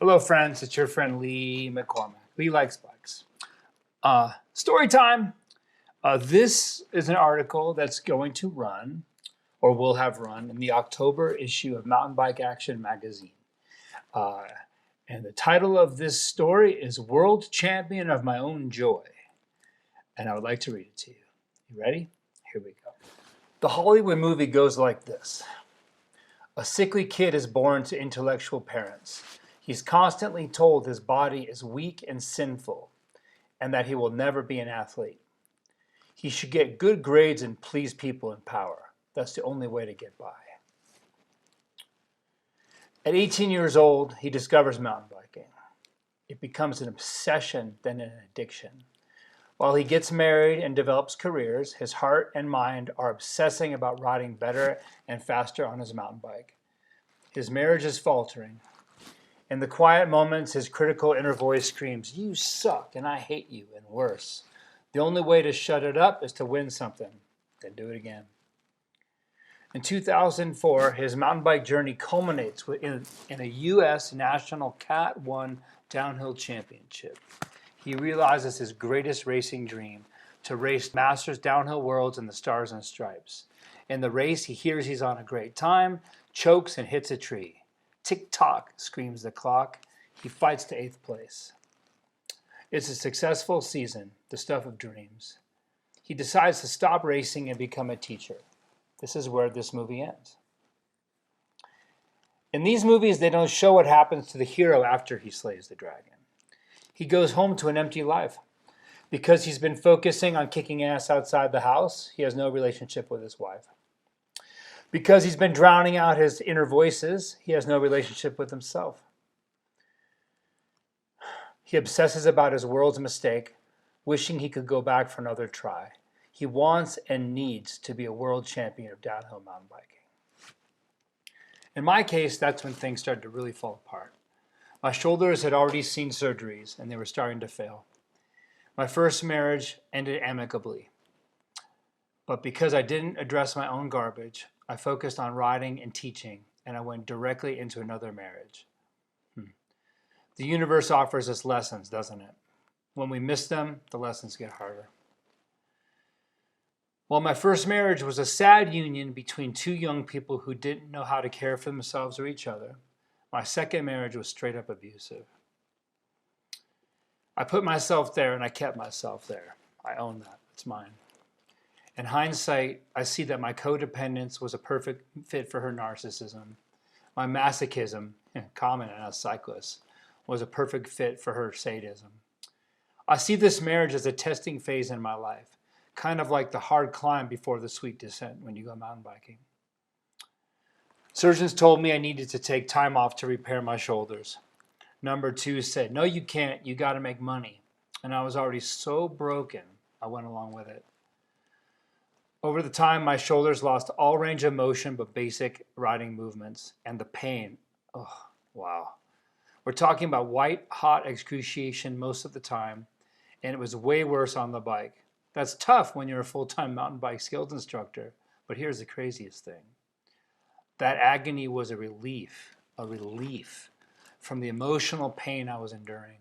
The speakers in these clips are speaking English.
Hello, friends. It's your friend Lee McCormack. Lee likes bikes. Story time. This is an article that's going to run, or will have run, in the October issue of Mountain Bike Action magazine. Uh, and the title of this story is World Champion of My Own Joy. And I would like to read it to you. You ready? Here we go. The Hollywood movie goes like this. A sickly kid is born to intellectual parents. He's constantly told his body is weak and sinful, and that he will never be an athlete. He should get good grades and please people in power. That's the only way to get by. At 18 years old, he discovers mountain biking. It becomes an obsession, then an addiction. While he gets married and develops careers, his heart and mind are obsessing about riding better and faster on his mountain bike. His marriage is faltering. In the quiet moments, his critical inner voice screams, "You suck, and I hate you," and worse. The only way to shut it up is to win something, then do it again. In 2004, his mountain bike journey culminates in a U.S. National Cat 1 Downhill Championship. He realizes his greatest racing dream, to race Masters Downhill Worlds in the Stars and Stripes. In the race, he hears he's on a great time, chokes and hits a tree. Tick-tock, screams the clock. He fights to 8th place. It's a successful season, the stuff of dreams. He decides to stop racing and become a teacher. This is where this movie ends. In these movies, they don't show what happens to the hero after he slays the dragon. He goes home to an empty life. Because he's been focusing on kicking ass outside the house, he has no relationship with his wife. Because he's been drowning out his inner voices, he has no relationship with himself. He obsesses about his world's mistake, wishing he could go back for another try. He wants and needs to be a world champion of downhill mountain biking. In my case, that's when things started to really fall apart. My shoulders had already seen surgeries, and they were starting to fail. My first marriage ended amicably. But because I didn't address my own garbage, I focused on riding and teaching, and I went directly into another marriage. The universe offers us lessons, doesn't it? When we miss them, the lessons get harder. While my first marriage was a sad union between two young people who didn't know how to care for themselves or each other, my second marriage was straight up abusive. I put myself there and I kept myself there. I own that. It's mine. In hindsight, I see that my codependence was a perfect fit for her narcissism. My masochism, common in us cyclists, was a perfect fit for her sadism. I see this marriage as a testing phase in my life, kind of like the hard climb before the sweet descent when you go mountain biking. Surgeons told me I needed to take time off to repair my shoulders. Number 2 said, "No, you can't. You got to make money." And I was already so broken, I went along with it. Over the time, my shoulders lost all range of motion but basic riding movements. And the pain, oh, wow. We're talking about white, hot excruciation most of the time, and it was way worse on the bike. That's tough when you're a full-time mountain bike skills instructor, but here's the craziest thing. That agony was a relief from the emotional pain I was enduring.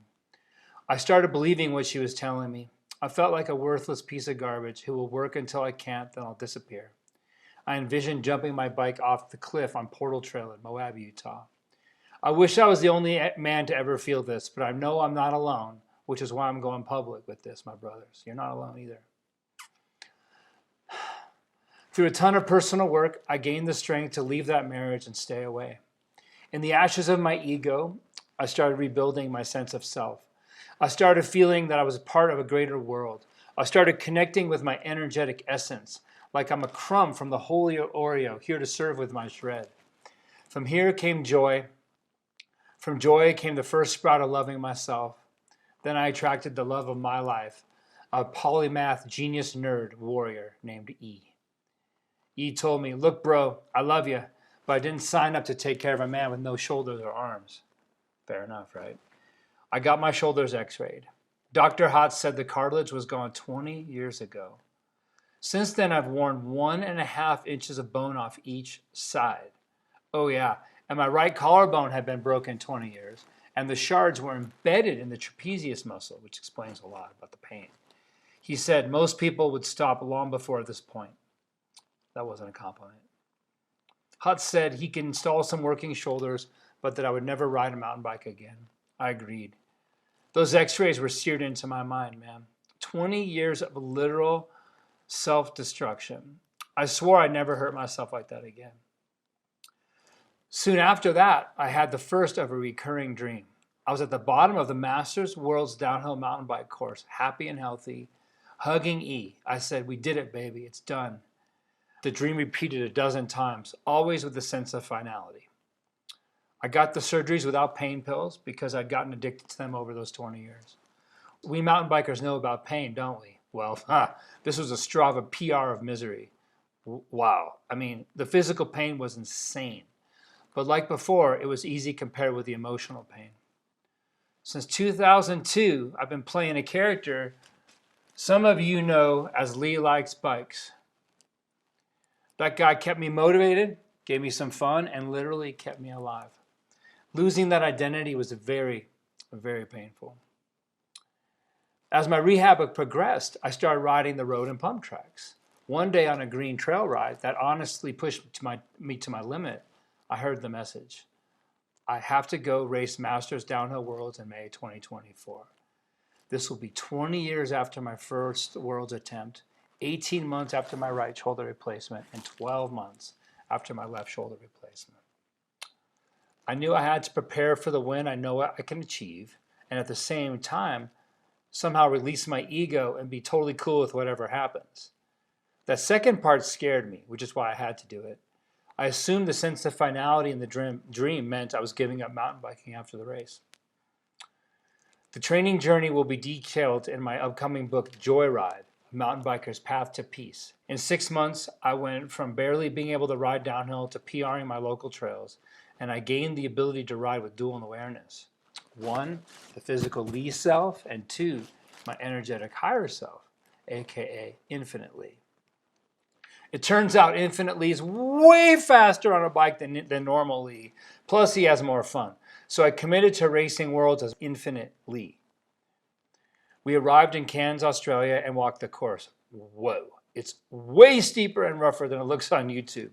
I started believing what she was telling me. I felt like a worthless piece of garbage who will work until I can't, then I'll disappear. I envisioned jumping my bike off the cliff on Portal Trail in Moab, Utah. I wish I was the only man to ever feel this, but I know I'm not alone, which is why I'm going public with this, my brothers. You're not alone either. Through a ton of personal work, I gained the strength to leave that marriage and stay away. In the ashes of my ego, I started rebuilding my sense of self. I started feeling that I was part of a greater world. I started connecting with my energetic essence, like I'm a crumb from the holy Oreo, here to serve with my shred. From here came joy. From joy came the first sprout of loving myself. Then I attracted the love of my life, a polymath genius nerd warrior named E. E told me, "Look, bro, I love you, but I didn't sign up to take care of a man with no shoulders or arms." Fair enough, right? I got my shoulders x-rayed. Dr. Hotz said the cartilage was gone 20 years ago. Since then, I've worn 1.5 inches of bone off each side. Oh yeah, and my right collarbone had been broken 20 years, and the shards were embedded in the trapezius muscle, which explains a lot about the pain. He said most people would stop long before this point. That wasn't a compliment. Hutz said he could install some working shoulders, but that I would never ride a mountain bike again. I agreed. Those x-rays were seared into my mind, man. 20 years of literal self-destruction. I swore I'd never hurt myself like that again. Soon after that, I had the first of a recurring dream. I was at the bottom of the Masters World's downhill mountain bike course, happy and healthy, hugging E. I said, we did it, baby, it's done. The dream repeated a dozen times, always with a sense of finality. I got the surgeries without pain pills because I'd gotten addicted to them over those 20 years. We mountain bikers know about pain, don't we? Well, this was a Strava PR of misery. Wow. I mean, the physical pain was insane. But like before, it was easy compared with the emotional pain. Since 2002, I've been playing a character some of you know as Lee Likes Bikes. That guy kept me motivated, gave me some fun, and literally kept me alive. Losing that identity was very, very painful. As my rehab progressed, I started riding the road and pump tracks. One day on a green trail ride that honestly pushed me to my limit, I heard the message. I have to go race Masters Downhill Worlds in May 2024. This will be 20 years after my first Worlds attempt, 18 months after my right shoulder replacement, and 12 months after my left shoulder replacement. I knew I had to prepare for the win I know I can achieve, and at the same time, somehow release my ego and be totally cool with whatever happens. That second part scared me, which is why I had to do it. I assumed the sense of finality in the dream meant I was giving up mountain biking after the race. The training journey will be detailed in my upcoming book, Joyride, A Mountain Biker's Path to Peace. In 6 months, I went from barely being able to ride downhill to PRing my local trails, and I gained the ability to ride with dual awareness. 1, the physical Lee self, and 2, my energetic higher self, aka Infinite Lee. It turns out Infinite Lee is way faster on a bike than normal Lee, plus he has more fun. So I committed to racing Worlds as Infinite Lee. We arrived in Cairns, Australia, and walked the course. Whoa, it's way steeper and rougher than it looks on YouTube.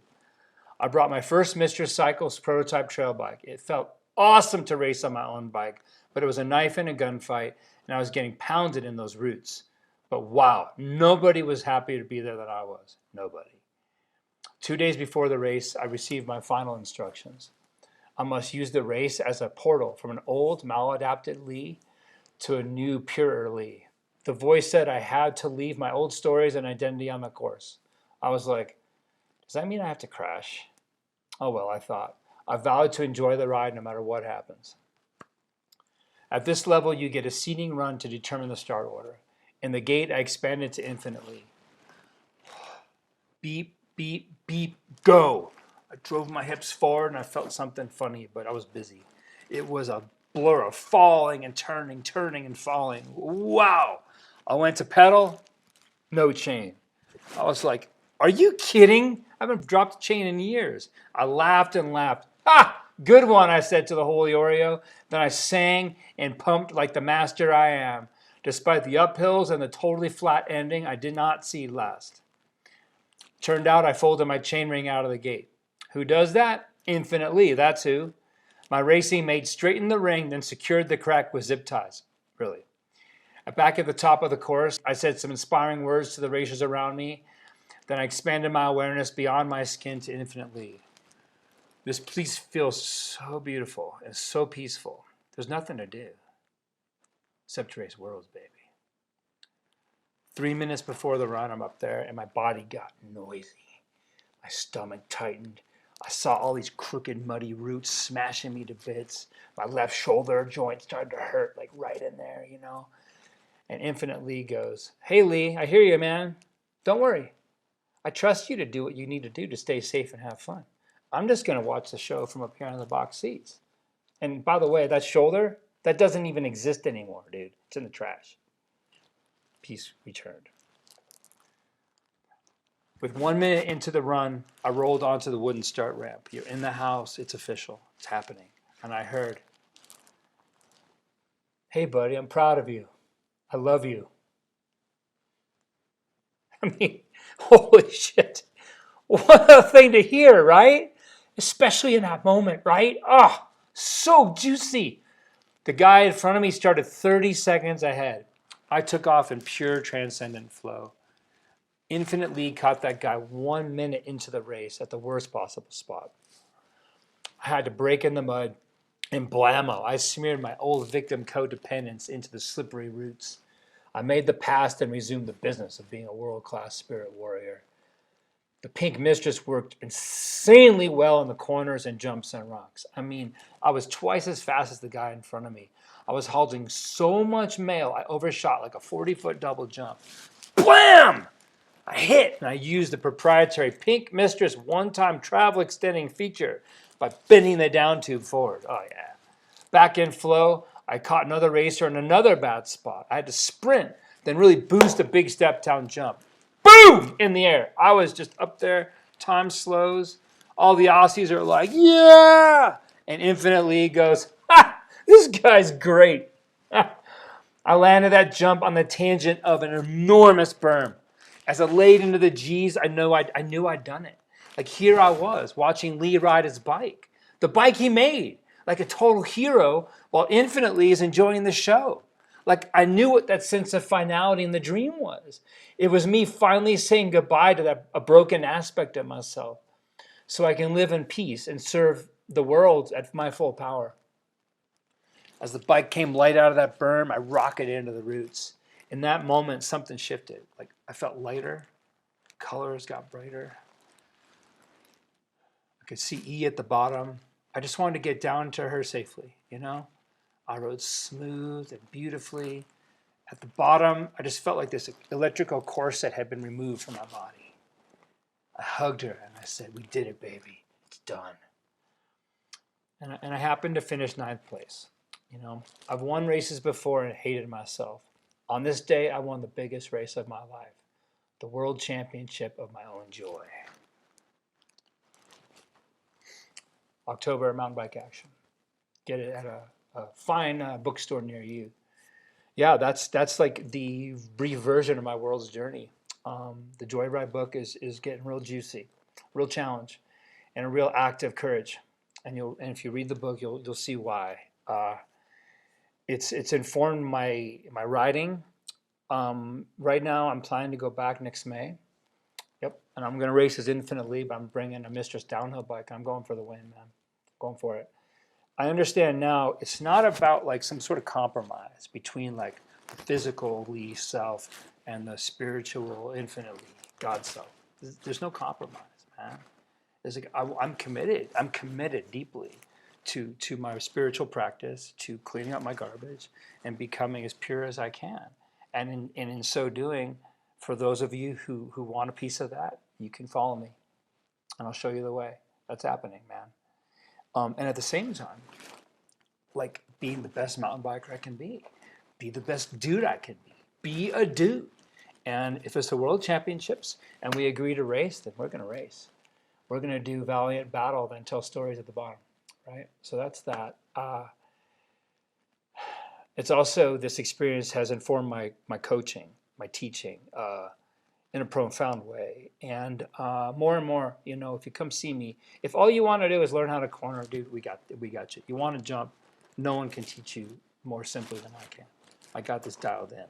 I brought my first Mr. Cycles prototype trail bike. It felt awesome to race on my own bike, but it was a knife and a gunfight, and I was getting pounded in those routes. But wow, nobody was happier to be there than I was. Nobody. 2 days before the race, I received my final instructions. I must use the race as a portal from an old, maladapted Lee to a new, purer Lee. The voice said I had to leave my old stories and identity on the course. I was like, does that mean I have to crash? Oh well, I thought. I vowed to enjoy the ride no matter what happens. At this level, you get a seeding run to determine the start order. In the gate, I expanded to infinitely. Beep, beep, beep, go. I drove my hips forward and I felt something funny, but I was busy. It was a blur of falling and turning, turning and falling. Wow. I went to pedal, no chain. I was like, are you kidding? I haven't dropped a chain in years. I laughed and laughed. Ah, good one, I said to the Holy Oreo. Then I sang and pumped like the master I am. Despite the uphills and the totally flat ending, I did not see last. Turned out I folded my chain ring out of the gate. Who does that? Infinite Lee, that's who. My racing mate straightened the ring, then secured the crack with zip ties. Really. Back at the top of the course, I said some inspiring words to the racers around me. Then I expanded my awareness beyond my skin to Infinite Lee. This place feels so beautiful and so peaceful. There's nothing to do except to race Worlds, baby. 3 minutes before the run, I'm up there, and my body got noisy. My stomach tightened. I saw all these crooked, muddy roots smashing me to bits. My left shoulder joint started to hurt, like right in there, you know. And Infinite Lee goes, hey, Lee, I hear you, man. Don't worry. I trust you to do what you need to do to stay safe and have fun. I'm just going to watch the show from up here in the box seats. And by the way, that shoulder, that doesn't even exist anymore, dude. It's in the trash. Peace returned. With 1 minute into the run, I rolled onto the wooden start ramp. You're in the house. It's official. It's happening. And I heard, Hey, buddy, I'm proud of you. I love you. I mean, holy shit. What a thing to hear, right? Especially in that moment, right? Oh, so juicy. The guy in front of me started 30 seconds ahead. I took off in pure transcendent flow. Infinite League caught that guy 1 minute into the race at the worst possible spot. I had to break in the mud, and blammo, I smeared my old victim codependence into the slippery roots. I made the past and resumed the business of being a world-class spirit warrior. The pink mistress worked insanely well in the corners and jumps and rocks. I mean, I was twice as fast as the guy in front of me. I was holding so much mail, I overshot like a 40-foot double jump. Blam! I hit, and I used the proprietary Pink Mistress one-time travel extending feature by bending the down tube forward. Oh, yeah. Back in flow, I caught another racer in another bad spot. I had to sprint, then really boost a big step down jump. Boom! In the air. I was just up there. Time slows. All the Aussies are like, yeah! And Infinite League goes, ha! This guy's great. I landed that jump on the tangent of an enormous berm. As I laid into the G's, I knew I'd done it. Like here I was watching Lee ride his bike, the bike he made, like a total hero, while Infinite Lee is enjoying the show. Like I knew what that sense of finality in the dream was. It was me finally saying goodbye to a broken aspect of myself, so I can live in peace and serve the world at my full power. As the bike came light out of that berm, I rocketed into the roots. In that moment, something shifted. Like I felt lighter, colors got brighter. I could see E at the bottom. I just wanted to get down to her safely, you know? I rode smooth and beautifully. At the bottom, I just felt like this electrical corset had been removed from my body. I hugged her and I said, we did it, baby. It's done. And I happened to finish 9th place. You know, I've won races before and hated myself. On this day, I won the biggest race of my life, the World Championship of my own joy. October mountain bike action. Get it at a fine bookstore near you. Yeah, that's like the brief version of my world's journey. The Joyride book is getting real juicy, real challenge, and a real act of courage. And if you read the book, you'll see why. It's informed my writing. Right now, I'm planning to go back next May. Yep, and I'm going to race as Infinite League, but I'm bringing a Mistress downhill bike. I'm going for the win, man. Going for it. I understand now it's not about like some sort of compromise between like the physical Lee self and the spiritual Infinite Lee, God self. There's no compromise, man. There's like I'm committed. I'm committed deeply to my spiritual practice, to cleaning up my garbage and becoming as pure as I can. And in so doing, for those of you who want a piece of that, you can follow me, and I'll show you the way. That's happening, man. And at the same time, like being the best mountain biker I can be the best dude I can be a dude. And if it's the World Championships and we agree to race, then we're going to race. We're going to do valiant battle, then tell stories at the bottom, right? So that's that. It's also, this experience has informed my coaching, my teaching in a profound way. And more and more, you know, if you come see me, if all you want to do is learn how to corner, dude, we got you. You want to jump, no one can teach you more simply than I can. I got this dialed in.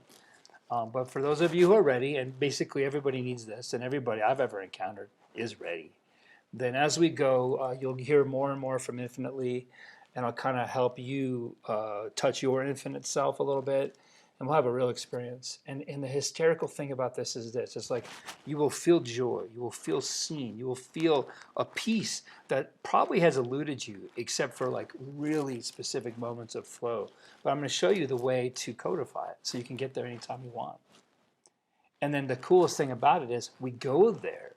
But for those of you who are ready, and basically everybody needs this, and everybody I've ever encountered is ready, then as we go, you'll hear more and more from Infinite Lee, and I'll kind of help you touch your infinite self a little bit, and we'll have a real experience. And the hysterical thing about this is this. It's like you will feel joy. You will feel seen. You will feel a peace that probably has eluded you, except for like really specific moments of flow. But I'm going to show you the way to codify it so you can get there anytime you want. And then the coolest thing about it is we go there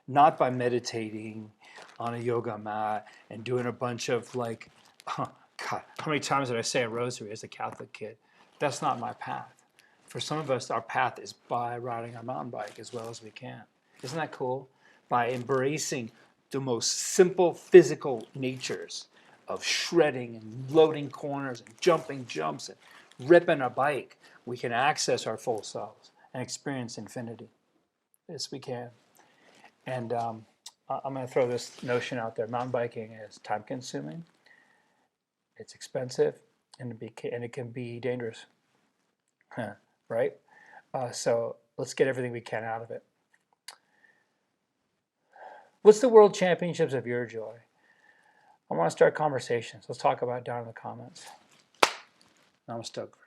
not by meditating on a yoga mat and doing a bunch of like, God, how many times did I say a rosary as a Catholic kid? That's not my path. For some of us, our path is by riding our mountain bike as well as we can. Isn't that cool? By embracing the most simple physical natures of shredding and loading corners and jumping jumps and ripping a bike, we can access our full selves and experience infinity. Yes, we can. And I'm going to throw this notion out there. Mountain biking is time consuming, it's expensive, and it can be dangerous. Right? So let's get everything we can out of it. What's the world championships of your joy? I want to start conversations. Let's talk about it down in the comments. I'm stoked.